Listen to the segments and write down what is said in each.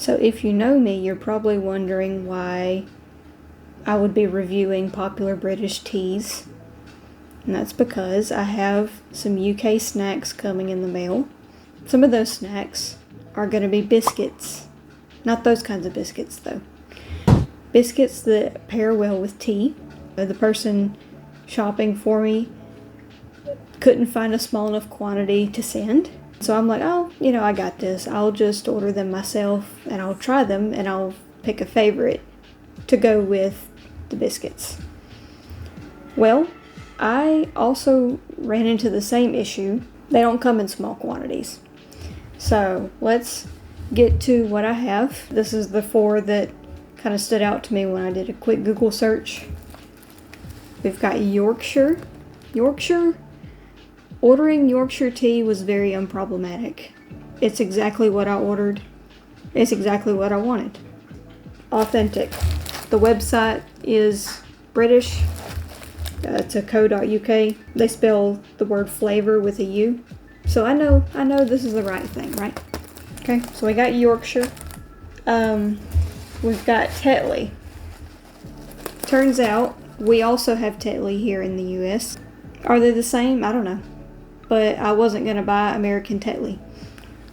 So if you know me, you're probably wondering why I would be reviewing popular British teas. And that's because I have some UK snacks coming in the mail. Some of those snacks are going to be biscuits. Not those kinds of biscuits, though. Biscuits that pair well with tea. The person shopping for me couldn't find a small enough quantity to send. So I'm like, oh, I got this. I'll just order them myself and I'll try them and I'll pick a favorite to go with the biscuits. Well, I also ran into the same issue. They don't come in small quantities. So let's get to what I have. This is the 4 that kind of stood out to me when I did a quick Google search. We've got Yorkshire. Ordering Yorkshire tea was very unproblematic. It's exactly what I ordered. It's exactly what I wanted. Authentic. The website is British. It's a co.uk. They spell the word flavor with a U. So I know this is the right thing, right? Okay, so we got Yorkshire. We've got Tetley. Turns out we also have Tetley here in the US. Are they the same? I don't know. But I wasn't going to buy American Tetley.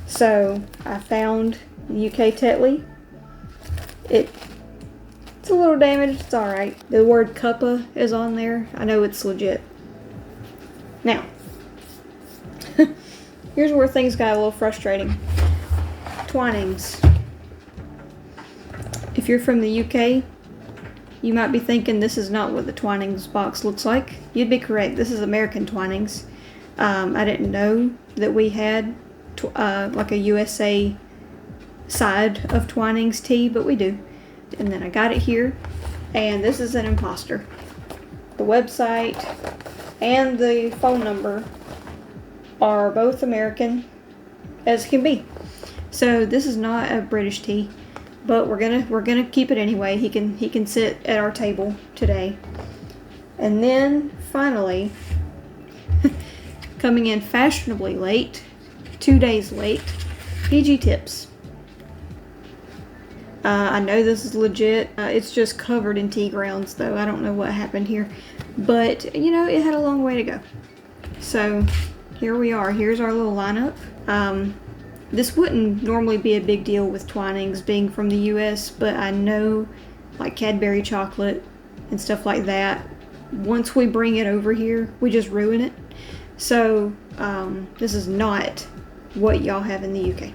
So I found UK Tetley. It's a little damaged. It's alright. The word cuppa is on there. I know it's legit. Now, here's where things got a little frustrating. Twinings. If you're from the UK, you might be thinking this is not what the Twinings box looks like. You'd be correct. This is American Twinings. I didn't know that we had like a USA side of Twinings tea, but we do. And then I got it here, and this is an imposter. The website and the phone number are both American as can be. So this is not a British tea, but we're gonna keep it anyway. He can sit at our table today. And then finally, coming in fashionably late, 2 days late, PG Tips. I know this is legit. It's just covered in tea grounds, though. I don't know what happened here. But, it had a long way to go. So, here we are. Here's our little lineup. This wouldn't normally be a big deal with Twinings being from the US, but I know, like Cadbury chocolate and stuff like that, once we bring it over here, we just ruin it. So, this is not what y'all have in the UK.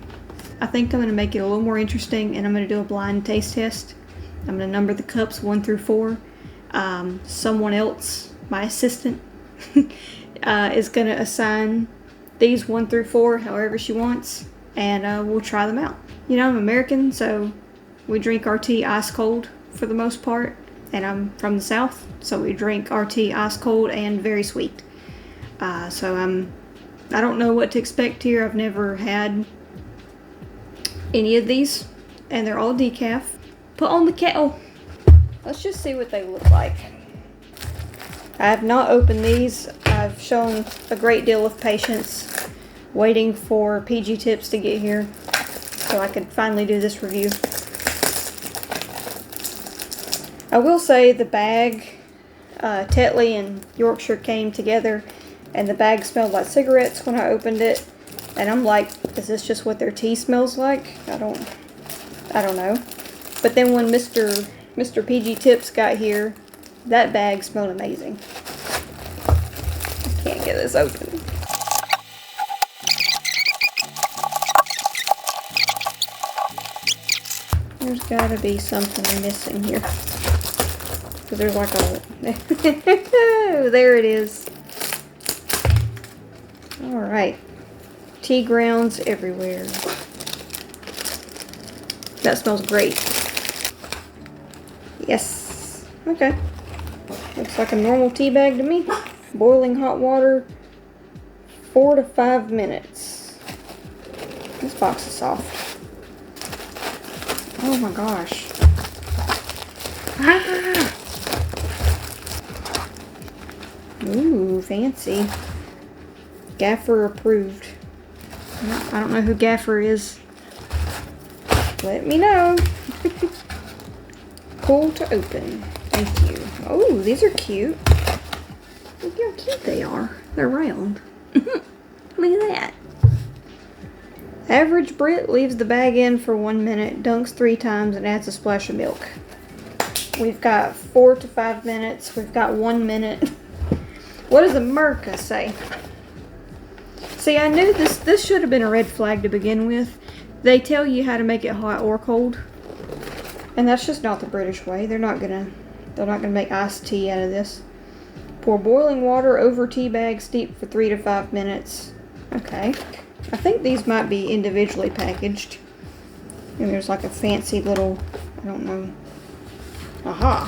I think I'm going to make it a little more interesting, and I'm going to do a blind taste test. I'm going to number the cups 1 through 4. Someone else, my assistant, is going to assign these 1 through 4 however she wants, and we'll try them out. I'm American, so we drink our tea ice cold for the most part, and I'm from the South, so we drink our tea ice cold and very sweet. So I don't know what to expect here. I've never had any of these, and they're all decaf. Put on the kettle. Let's just see what they look like. I have not opened these. I've shown a great deal of patience waiting for PG Tips to get here so I could finally do this review. I will say the bag, Tetley and Yorkshire came together, and the bag smelled like cigarettes when I opened it. And I'm like, is this just what their tea smells like? I don't know. But then when Mr. PG Tips got here, that bag smelled amazing. Can't get this open. There's gotta be something missing here. Because there's like a... there it is. Alright. Tea grounds everywhere. That smells great. Yes. Okay. Looks like a normal tea bag to me. Boiling hot water, 4 to 5 minutes. This box is soft. Oh my gosh. Ah! Ooh, fancy. Gaffer approved. I don't know who Gaffer is. let me know. Pull to open. Thank you. Oh, these are cute. Look how cute they are. They're round. Look at that. Average Brit leaves the bag in for 1 minute, dunks 3 times, and adds a splash of milk. We've got 4 to 5 minutes. We've got 1 minute. What does America say? See, I knew this should have been a red flag to begin with. They tell you how to make it hot or cold, and that's just not the British way. They're not gonna make iced tea out of this. Pour boiling water over tea bag, steep for 3 to 5 minutes. Okay. I think these might be individually packaged. And there's like a fancy little, I don't know. Aha.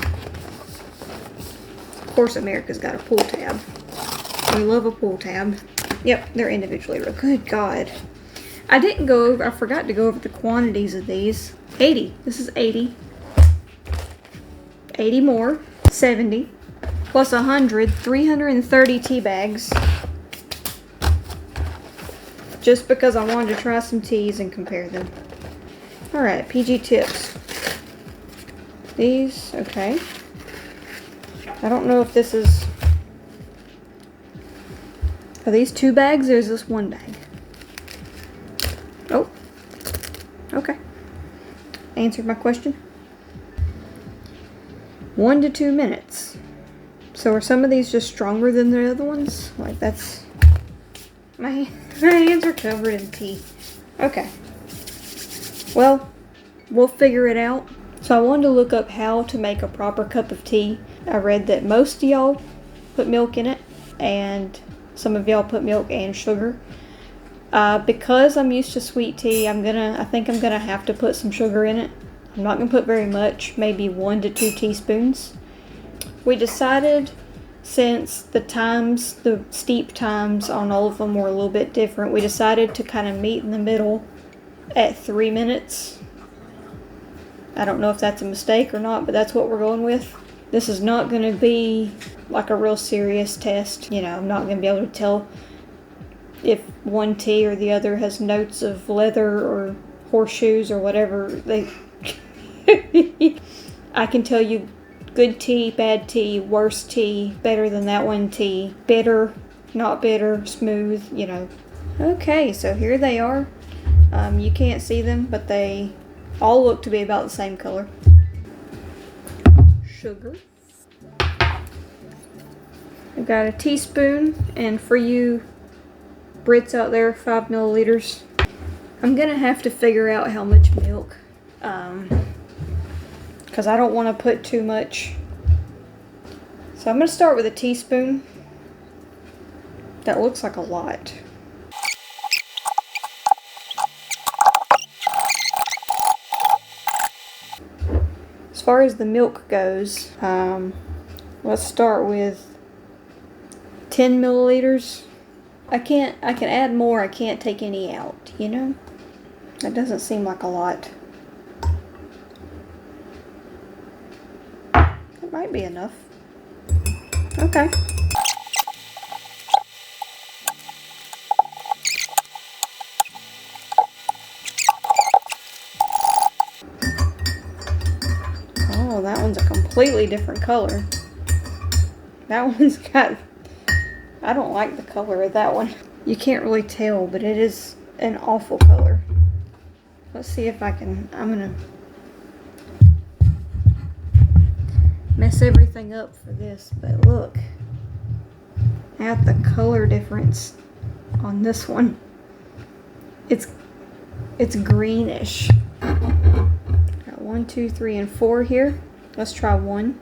Of course America's got a pull tab. We love a pull tab. Yep, they're individually. Good God. I forgot to go over the quantities of these. 80. This is 80. 80 more. 70. Plus 100. 330 tea bags. Just because I wanted to try some teas and compare them. Alright, PG tips. These, okay. I don't know if this is... Are these 2 bags or is this 1 bag? Oh. Okay. Answered my question. 1 to 2 minutes. So are some of these just stronger than the other ones? Like that's... My hands are covered in tea. Okay. Well, we'll figure it out. So I wanted to look up how to make a proper cup of tea. I read that most of y'all put milk in it, and some of y'all put milk and sugar. Because I'm used to sweet tea, I think I'm gonna have to put some sugar in it. I'm not gonna put very much, maybe 1 to 2 teaspoons. We decided, since the steep times on all of them were a little bit different, we decided to kind of meet in the middle at 3 minutes. I don't know if that's a mistake or not, but that's what we're going with. This is not going to be like a real serious test. You know, I'm not going to be able to tell if one tea or the other has notes of leather or horseshoes or whatever. I can tell you good tea, bad tea, worse tea, better than that one tea, bitter, not bitter, smooth, you know. Okay, so here they are. You can't see them, but they all look to be about the same color. Sugar. I've got a teaspoon, and for you Brits out there, 5 milliliters. I'm gonna have to figure out how much milk, because I don't want to put too much. So I'm going to start with a teaspoon. That looks like a lot. As far as the milk goes, let's start with 10 milliliters. I can add more, I can't take any out, you know? That doesn't seem like a lot. That might be enough. Okay. Oh, that one's a completely different color. That one's got... I don't like the color of that one. You can't really tell, but it is an awful color. Let's see if I can... I'm gonna mess everything up for this, but look at the color difference on this one. It's greenish. Got 1, 2, 3, and 4 here. Let's try 1.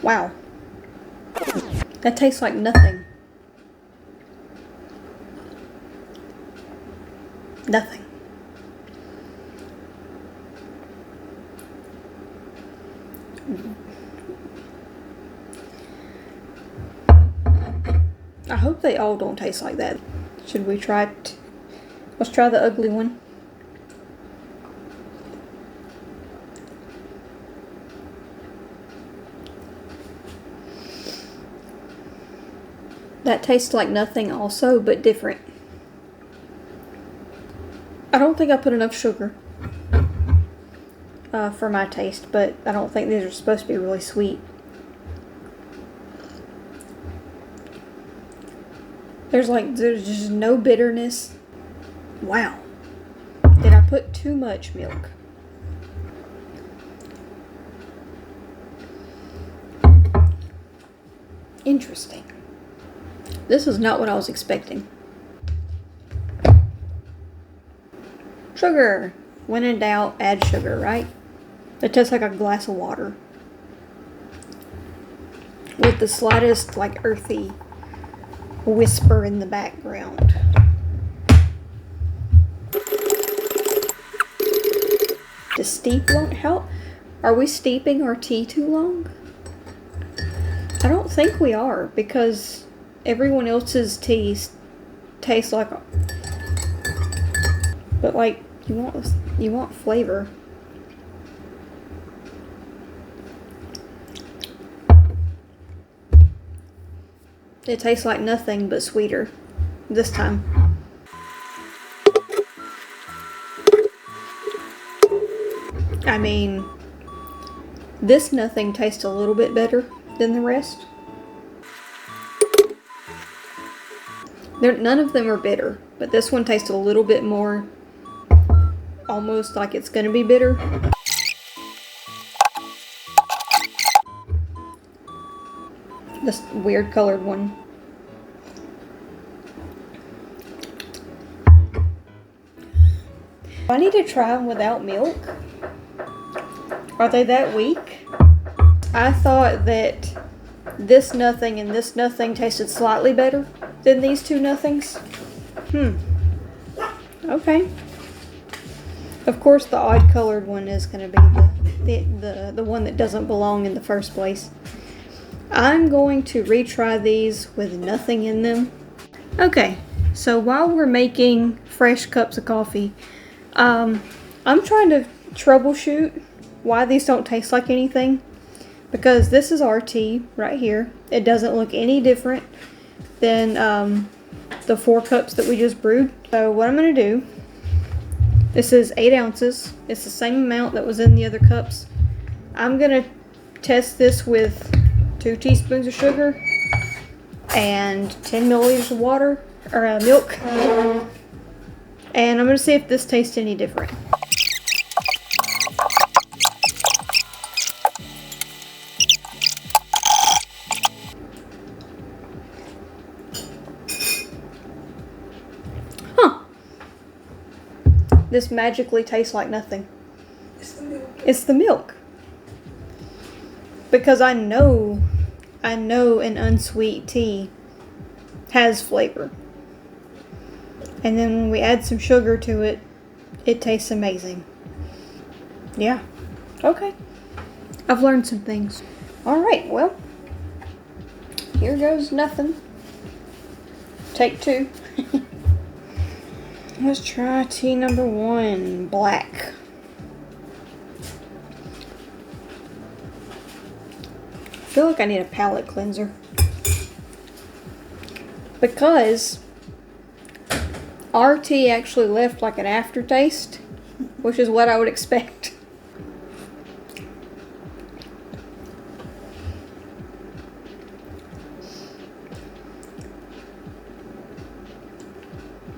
Wow. That tastes like nothing. Nothing. I hope they all don't taste like that. Should we try it? Let's try the ugly one. That tastes like nothing also, but different. I don't think I put enough sugar for my taste, but I don't think these are supposed to be really sweet. There's just no bitterness. Wow. Did I put too much milk? Interesting. This is not what I was expecting. Sugar. When in doubt, add sugar, right? It tastes like a glass of water. With the slightest, like, earthy whisper in the background. The steep won't help. Are we steeping our tea too long? I don't think we are, because everyone else's teas taste like, but like you want flavor. It tastes like nothing but sweeter this time. I mean, this nothing tastes a little bit better than the rest. None of them are bitter, but this one tastes a little bit more, almost like it's gonna be bitter. This weird colored one. I need to try them without milk. Are they that weak? I thought that this nothing and this nothing tasted slightly better than these two nothings. Okay. Of course, the odd colored one is going to be the one that doesn't belong in the first place. I'm going to retry these with nothing in them. Okay, so while we're making fresh cups of coffee, I'm trying to troubleshoot why these don't taste like anything. Because this is our tea right here. It doesn't look any different than the 4 cups that we just brewed. So what I'm going to do, this is 8 ounces. It's the same amount that was in the other cups. I'm going to test this with 2 teaspoons of sugar and 10 milliliters of water, or milk. And I'm going to see if this tastes any different. This magically tastes like nothing. It's the milk. It's the milk. Because I know an unsweet tea has flavor. And then when we add some sugar to it, it tastes amazing. Yeah. Okay. I've learned some things. Alright, well, here goes nothing. Take 2. Let's try tea number 1, black. I feel like I need a palate cleanser. Because our tea actually left like an aftertaste, which is what I would expect.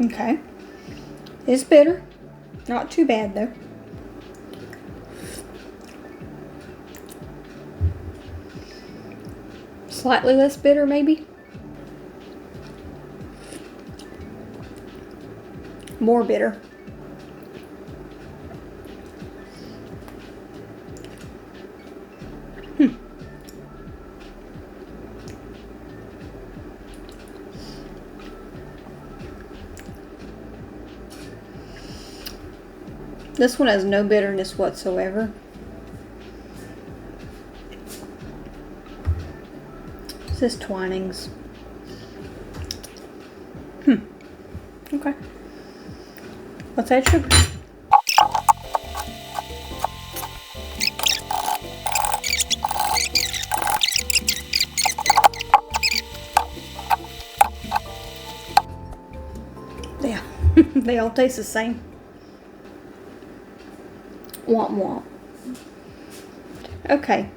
Okay. It's bitter. Not too bad though. Slightly less bitter maybe. More bitter. This one has no bitterness whatsoever. It says Twinings. Okay. Let's add sugar. They all taste the same. Womp womp. Okay.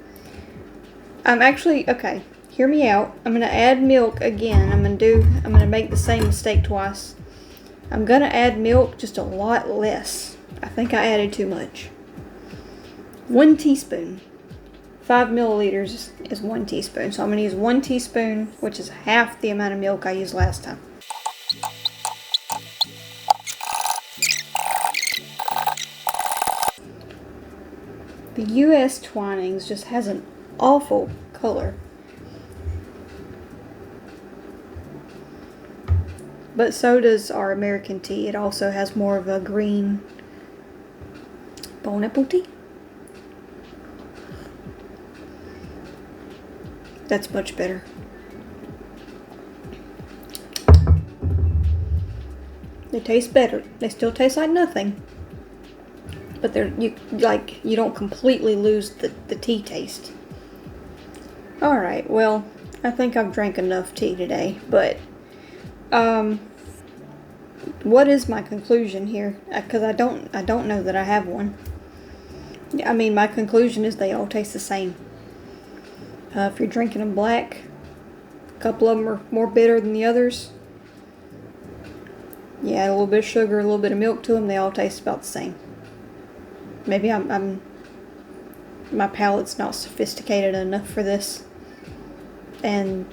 Okay, hear me out. I'm gonna add milk again. I'm gonna make the same mistake twice. I'm gonna add milk just a lot less. I think I added too much. 1 teaspoon. 5 milliliters is 1 teaspoon. So I'm gonna use 1 teaspoon, which is half the amount of milk I used last time. The US Twinings just has an awful color. But so does our American tea. It also has more of a green bon appetit. That's much better. They taste better. They still taste like nothing. But you don't completely lose the tea taste. Alright, well, I think I've drank enough tea today, but what is my conclusion here? Because I don't know that I have one. I mean, my conclusion is they all taste the same. If you're drinking them black, a couple of them are more bitter than the others. Yeah, a little bit of sugar, a little bit of milk to them, they all taste about the same. Maybe my palate's not sophisticated enough for this. And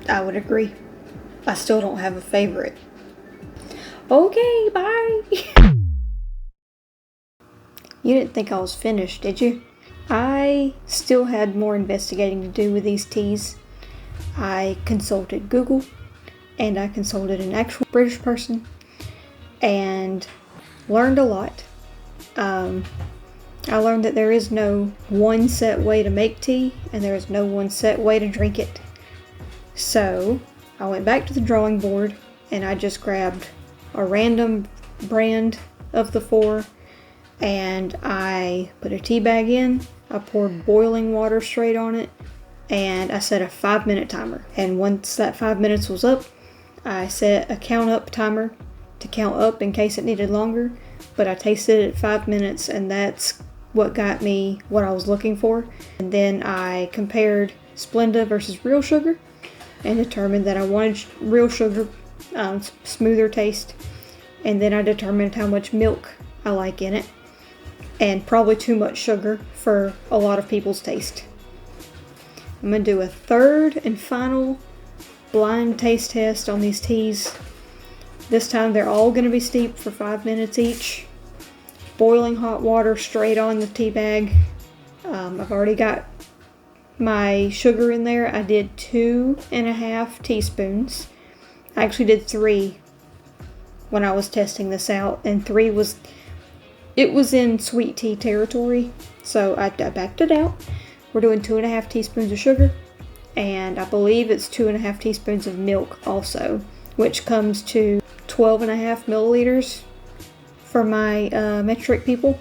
I would agree. I still don't have a favorite. Okay, bye. You didn't think I was finished, did you? I still had more investigating to do with these teas. I consulted Google, and I consulted an actual British person, and learned a lot. I learned that there is no one set way to make tea, and there is no one set way to drink it. So I went back to the drawing board, and I just grabbed a random brand of the 4, and I put a tea bag in. I poured boiling water straight on it, and I set a 5-minute timer. And once that 5 minutes was up, I set a count up timer to count up in case it needed longer. But I tasted it at 5 minutes, and that's what got me what I was looking for. And then I compared Splenda versus real sugar and determined that I wanted real sugar, smoother taste. And then I determined how much milk I like in it, and probably too much sugar for a lot of people's taste. I'm going to do a third and final blind taste test on these teas. This time they're all going to be steeped for 5 minutes each. Boiling hot water straight on the tea bag. I've already got my sugar in there. I did 2.5 teaspoons. I actually did 3 when I was testing this out, and 3 was in sweet tea territory, so I backed it out. We're doing 2.5 teaspoons of sugar, and I believe it's 2.5 teaspoons of milk also, which comes to 12.5 milliliters for my metric people.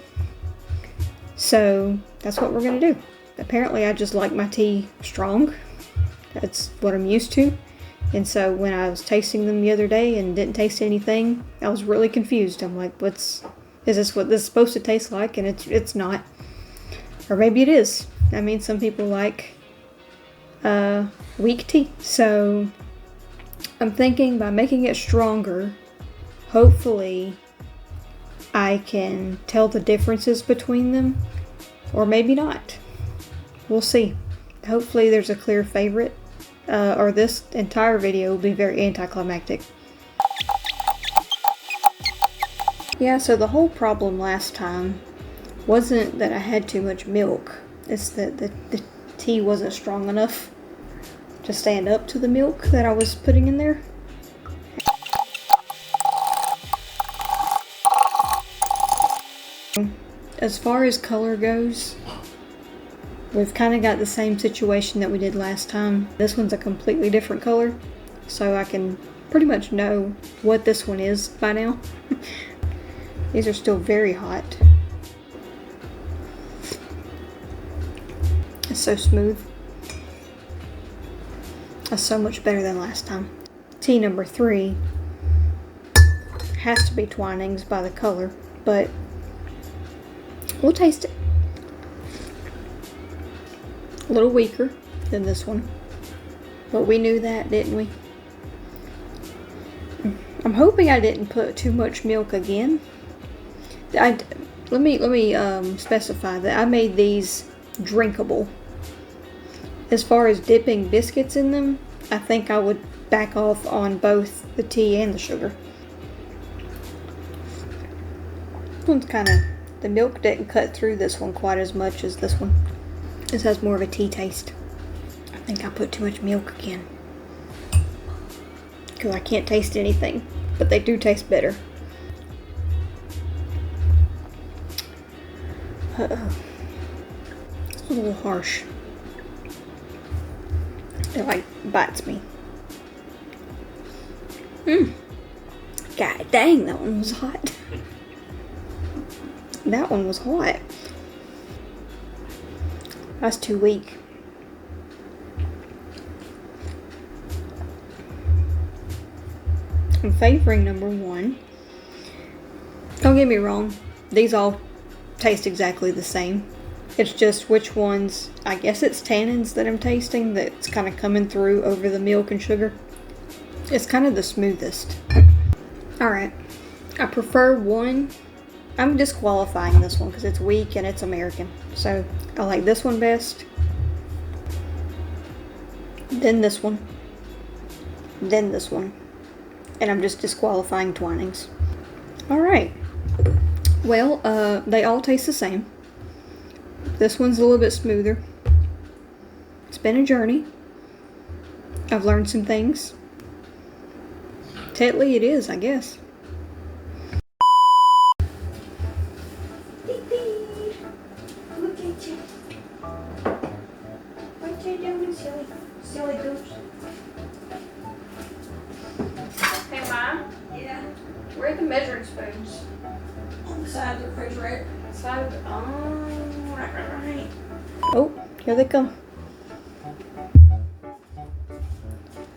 So that's what we're gonna do. Apparently I just like my tea strong. That's what I'm used to. And so when I was tasting them the other day and didn't taste anything, I was really confused. I'm like, is this what this is supposed to taste like? And it's not. Or maybe it is. I mean, some people like weak tea. So I'm thinking by making it stronger, hopefully I can tell the differences between them, or maybe not. We'll see. Hopefully there's a clear favorite, or this entire video will be very anticlimactic. Yeah, so the whole problem last time wasn't that I had too much milk. It's that the tea wasn't strong enough to stand up to the milk that I was putting in there. As far as color goes, we've kind of got the same situation that we did last time. This one's a completely different color, so I can pretty much know what this one is by now. These are still very hot. It's so smooth. That's so much better than last time. Tea number 3 has to be Twinings by the color, but we'll taste it. A little weaker than this one, but we knew that, didn't we? I'm hoping I didn't put too much milk again. Let me specify that I made these drinkable. As far as dipping biscuits in them, I think I would back off on both the tea and the sugar. This one's the milk didn't cut through this one quite as much as this one. This has more of a tea taste. I think I put too much milk again, because I can't taste anything, but they do taste better. Uh-oh. It's a little harsh. It like bites me. God dang, that one was hot. That one was hot. That's too weak. I'm favoring number one. Don't get me wrong, these all taste exactly the same. It's just which ones, I guess it's tannins that I'm tasting that's kind of coming through over the milk and sugar. It's kind of the smoothest. Alright, I prefer one. I'm disqualifying this one because it's weak and it's American. So I like this one best. Then this one. Then this one. And I'm just disqualifying Twinings. Alright. Well, they all taste the same. This one's a little bit smoother. It's been a journey. I've learned some things. Technically it is, I guess. Look at you. What you doing, silly goose? Hey, Mom? Yeah? Where are the measuring spoons? On the side of the refrigerator. Side of the... Oh, right. Oh, here they come.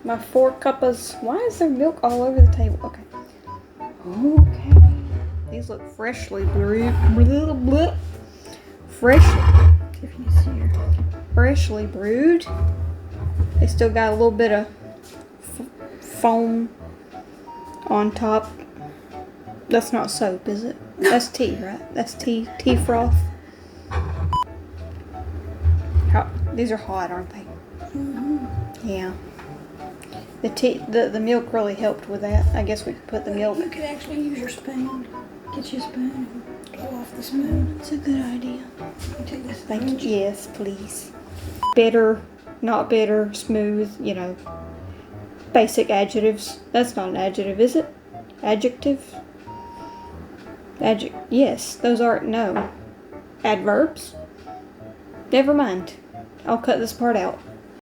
My 4 cuppas. Why is there milk all over the table? Okay. Okay. These look freshly brewed. Freshly brewed. They still got a little bit of foam on top. That's not soap, is it? That's tea, right? That's tea froth. These are hot, aren't they? Mm-hmm. Yeah. The tea, the milk really helped with that. I guess we could put the milk. You could actually use your spoon. Get your spoon and pull off the spoon. It's a good idea. You take this. Thank you. Yes, please. Bitter, not bitter, smooth, you know. Basic adjectives. That's not an adjective, is it? Adjective? Yes, those aren't, no. Adverbs? Never mind. I'll cut this part out.